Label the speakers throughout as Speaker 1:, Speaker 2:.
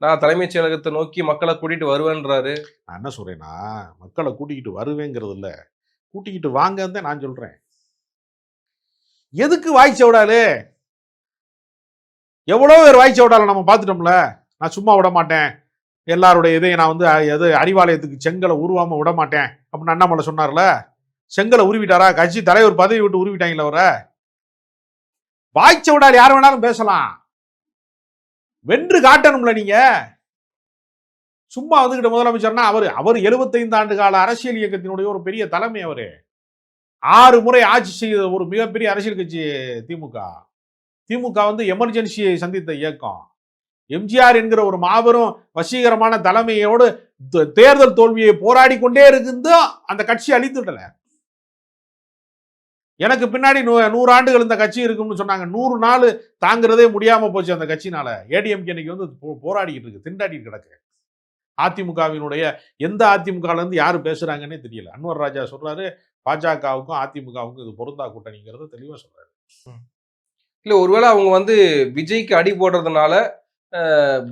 Speaker 1: நான் தலைமைச் செயலகத்தை நோக்கி மக்களை கூட்டிட்டு வருவேன்றாரு.
Speaker 2: நான் என்ன சொல்றேன்னா, மக்களை கூட்டிக்கிட்டு வருவேங்கிறது இல்ல, கூட்டிக்கிட்டு வாங்கன்னு தான் நான் சொல்றேன். எதுக்கு வாய்ச்சவடாலு? எவ்வளோ பேர் வாய்ச்சவடால நம்ம பார்த்துட்டோம்ல. நான் சும்மா விட மாட்டேன், எல்லாருடைய இதையும் நான் வந்து அறிவாலயத்துக்கு செங்கலை உருவாம விட மாட்டேன் அப்படின்னு அண்ணாமலை சொன்னார்ல. செங்கலை உருவிட்டாரா? கட்சி தலைவர் பதவி விட்டு உருவிட்டாங்களா அவரை? வாய்ச்சவடால் யார் வேணாலும் பேசலாம், வென்று காட்டணும்ல. நீங்க சும்மா வந்துகிட்ட முதலமைச்சர்னா அவர் 75 ஆண்டு கால அரசியல் இயக்கத்தினுடைய ஒரு பெரிய தலைமை. அவரு 6 முறை ஆட்சி செய்த ஒரு மிகப்பெரிய அரசியல் கட்சி திமுக. திமுக வந்து எமர்ஜென்சியை சந்தித்த இயக்கம். எம்ஜிஆர் என்கிற ஒரு மாபெரும் வசீகரமான தலைமையோடு தேர்தல் தோல்வியை போராடி கொண்டே இருந்து அந்த கட்சி அழித்துட்டல. எனக்கு பின்னாடி 100 ஆண்டுகள் இந்த கட்சி இருக்கும்னு சொன்னாங்க. 100 நாள் தாங்கிறதே முடியாம போச்சு அந்த கட்சினால. ஏடிஎம்கே இன்னைக்கு வந்து போராடிக்கிட்டு இருக்கு, திண்டாடிட்டு கிடக்கு. அதிமுகவினுடைய எந்த அதிமுகல இருந்து யாரு பேசுறாங்கன்னே தெரியல. அன்வர் ராஜா சொல்றாரு, பாஜகவுக்கும் அதிமுகவுக்கும் இது பொருந்தா கூட்டணிங்கிறத தெளிவா சொல்றாரு.
Speaker 1: இல்ல ஒருவேளை அவங்க வந்து விஜய்க்கு அடி போடுறதுனால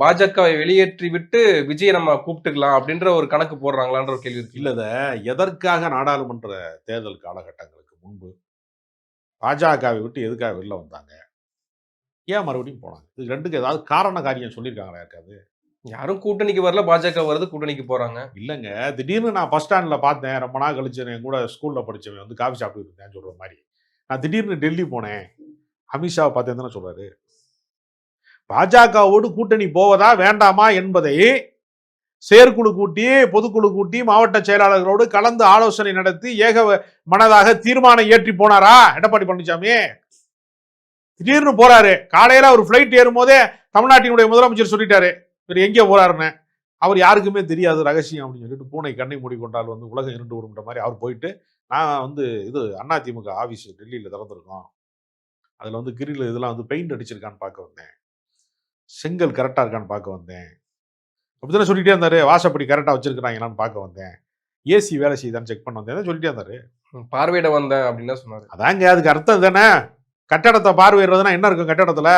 Speaker 1: பாஜகவை வெளியேற்றி விட்டு விஜயை நம்ம கூப்பிட்டுக்கலாம் அப்படின்ற ஒரு கணக்கு போடுறாங்களான்ற ஒரு கேள்வி இருக்கு.
Speaker 2: இல்ல, எதற்காக நாடாளுமன்ற தேர்தல் காலகட்டங்களுக்கு முன்பு பாஜகவை விட்டு எதுக்காக வெளில வந்தாங்க, ஏன் மறுபடியும் போனாங்க? இது ரெண்டுக்கு ஏதாவது காரண காரியம் சொல்லியிருக்காங்களா இருக்காது?
Speaker 1: யாரும் கூட்டணிக்கு வரல, பாஜக வருது, கூட்டணிக்கு போறாங்க.
Speaker 2: இல்லைங்க, திடீர்னு நான் பஸ் ஸ்டாண்டில் பார்த்தேன், ரொம்ப நாள் கழிச்சு என் கூட ஸ்கூலில் படித்தவன் வந்து காஃபி சாப்பிட்டு இருந்தேன் சொல்கிற மாதிரி. நான் திடீர்னு டெல்லி போனேன், அமித்ஷாவை பார்த்தேன் தானே சொல்கிறாரு. பாஜகவோடு கூட்டணி போவதா வேண்டாமா என்பதை செயற்குழு கூட்டி, பொதுக்குழு கூட்டி, மாவட்ட செயலாளர்களோடு கலந்து ஆலோசனை நடத்தி ஏக மனதாக தீர்மானம் ஏற்றி போனாரா எடப்பாடி பழனிசாமி? திடீர்னு போறாரு. காலையில ஒரு ஃபிளைட் ஏறும் போதே தமிழ்நாட்டினுடைய முதலமைச்சர் சொல்லிட்டாரு இவர் எங்கே போறாருன்னு. அவர் யாருக்குமே தெரியாது, ரகசியம் அப்படின்னு சொல்லிட்டு பூனை கண்ணை மூடிக்கொண்டால் வந்து உலகம் இருண்டு விடுன்ற மாதிரி அவர் போயிட்டு, நான் வந்து இது அதிமுக ஆஃபீஸ் டெல்லியில் திறந்திருக்கோம், அதில் வந்து கிரில் இதெல்லாம் வந்து பெயிண்ட் அடிச்சிருக்கான்னு பார்க்க வந்தேன், செங்கல் கரெக்டாக இருக்கான்னு பார்க்க வந்தேன் அப்படித்தானே சொல்லிட்டே இருந்தாரு. வாசப்படி கரெக்டாக வச்சிருக்கிறாங்களான்னு பார்க்க வந்தேன், ஏசி வேலை செய்தான்னு செக் பண்ண வந்தேன் சொல்லிட்டே இருந்தாரு.
Speaker 1: பார்வையிட வந்தேன் அப்படின்னு சொன்னாரு.
Speaker 2: அதாங்க அதுக்கு அர்த்தம் தானே. கட்டடத்தை பார்வையிடுறதுனா என்ன இருக்கும் கட்டடத்தில்?